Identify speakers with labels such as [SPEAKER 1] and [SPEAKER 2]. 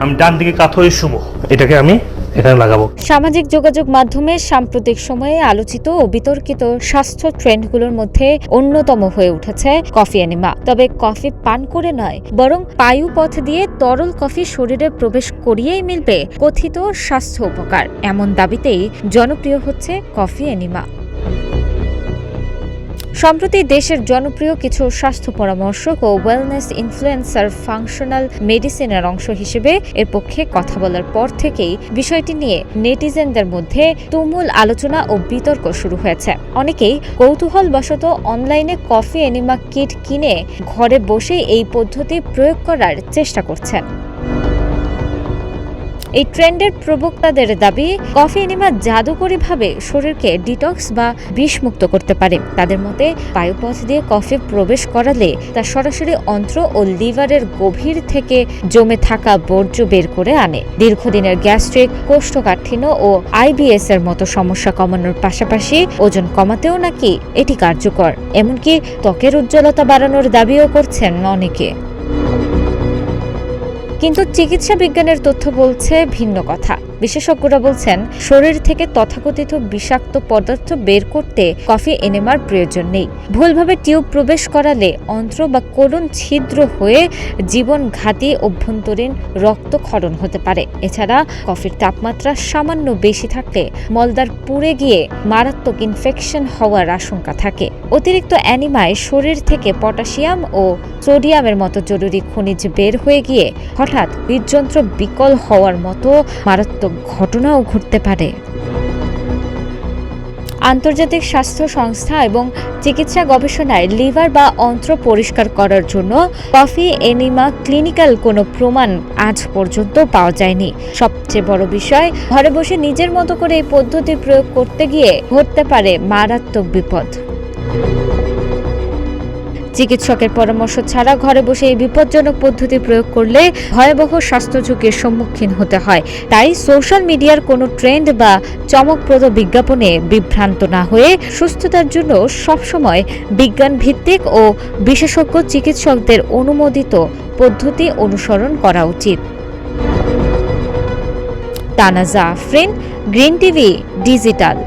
[SPEAKER 1] আমি ডান দিকে কাত হয়ে শুবো, এটাকে আমি এখানে লাগাবো।
[SPEAKER 2] সামাজিক যোগাযোগ মাধ্যমে সাম্প্রতিক সময়ে আলোচিত ও বিতর্কিত স্বাস্থ্য ট্রেন্ডগুলোর মধ্যে অন্যতম হয়ে উঠেছে কফি এনিমা। তবে কফি পান করে নয়, বরং পায়ুপথ দিয়ে তরল কফি শরীরে প্রবেশ করিয়েই মিলবে কথিত স্বাস্থ্য উপকার, এমন দাবিতেই জনপ্রিয় হচ্ছে কফি এনিমা। সম্প্রতি দেশের জনপ্রিয় কিছু স্বাস্থ্য পরামর্শক ও ওয়েলনেস ইনফ্লুয়েন্সার ফাংশনাল মেডিসিনের অংশ হিসেবে এর পক্ষে কথা বলার পর থেকেই বিষয়টি নিয়ে নেটিজেনদের মধ্যে তুমুল আলোচনা ও বিতর্ক শুরু হয়েছে। অনেকেই কৌতূহলবশত অনলাইনে কফি এনিমা কিট কিনে ঘরে বসেই এই পদ্ধতি প্রয়োগ করার চেষ্টা করছেন। এই ট্রেন্ডের প্রবক্তাদের দাবি, কফি এনিমা জাদুকরীভাবে শরীরকে ডিটক্স বা বিষমুক্ত করতে পারে। তাদের মতে বায়ুপথ দিয়ে কফি প্রবেশ করালে তা সরাসরি অন্ত্র ও লিভারের গভীর থেকে জমে থাকা বর্জ্য বের করে আনে। দীর্ঘদিনের গ্যাস্ট্রিক, কোষ্ঠকাঠিন্য ও আইবিএস এর মতো সমস্যা কমানোর পাশাপাশি ওজন কমাতেও নাকি এটি কার্যকর। এমনকি ত্বকের উজ্জ্বলতা বাড়ানোর দাবিও করছেন অনেকে। কিন্তু চিকিৎসা বিজ্ঞানের তথ্য বলছে ভিন্ন কথা। বিশেষজ্ঞরা বলছেন, শরীর থেকে তথাকথিত বিষাক্ত পদার্থ বের করতে কফি এনেমার প্রয়োজন নেই। ভুলভাবে টিউব প্রবেশ করালে অন্ত্র বা কোলন ছিদ্র হয়ে জীবনঘাতী অভ্যন্তরীণ রক্তক্ষরণ হতে পারে। এছাড়া কফির তাপমাত্রা সামান্য বেশি থাকলে মলদ্বার পুড়ে গিয়ে মারাত্মক ইনফেকশন হওয়ার আশঙ্কা থাকে। অতিরিক্ত অ্যানিমায় শরীর থেকে পটাশিয়াম ও সোডিয়ামের মতো জরুরি খনিজ বের হয়ে গিয়ে হঠাৎ হৃদযন্ত্র বিকল হওয়ার মতো মারাত্মক ঘটনাও ঘটতে পারে। আন্তর্জাতিক স্বাস্থ্য সংস্থা এবং চিকিৎসা গবেষণায় লিভার বা অন্ত্র পরিষ্কার করার জন্য কফি এনিমা ক্লিনিক্যাল কোনো প্রমাণ আজ পর্যন্ত পাওয়া যায়নি। সবচেয়ে বড় বিষয়, ঘরে বসে নিজের মতো করে এই পদ্ধতি প্রয়োগ করতে গিয়ে ঘটতে পারে মারাত্মক বিপদ। চিকিৎসকের পরামর্শ ছাড়া ঘরে বসে এই বিপজ্জনক পদ্ধতি প্রয়োগ করলে ভয়াবহ স্বাস্থ্য ঝুঁকির সম্মুখীন হতে হয়। তাই সোশ্যাল মিডিয়ার কোনো ট্রেন্ড বা চমকপ্রদ বিজ্ঞাপনে বিভ্রান্ত না হয়ে সুস্থতার জন্য সবসময় বিজ্ঞান ভিত্তিক ও বিশেষজ্ঞ চিকিৎসকদের অনুমোদিত পদ্ধতি অনুসরণ করা উচিত। তানাজা আফরিন, গ্রিন টিভি ডিজিটাল।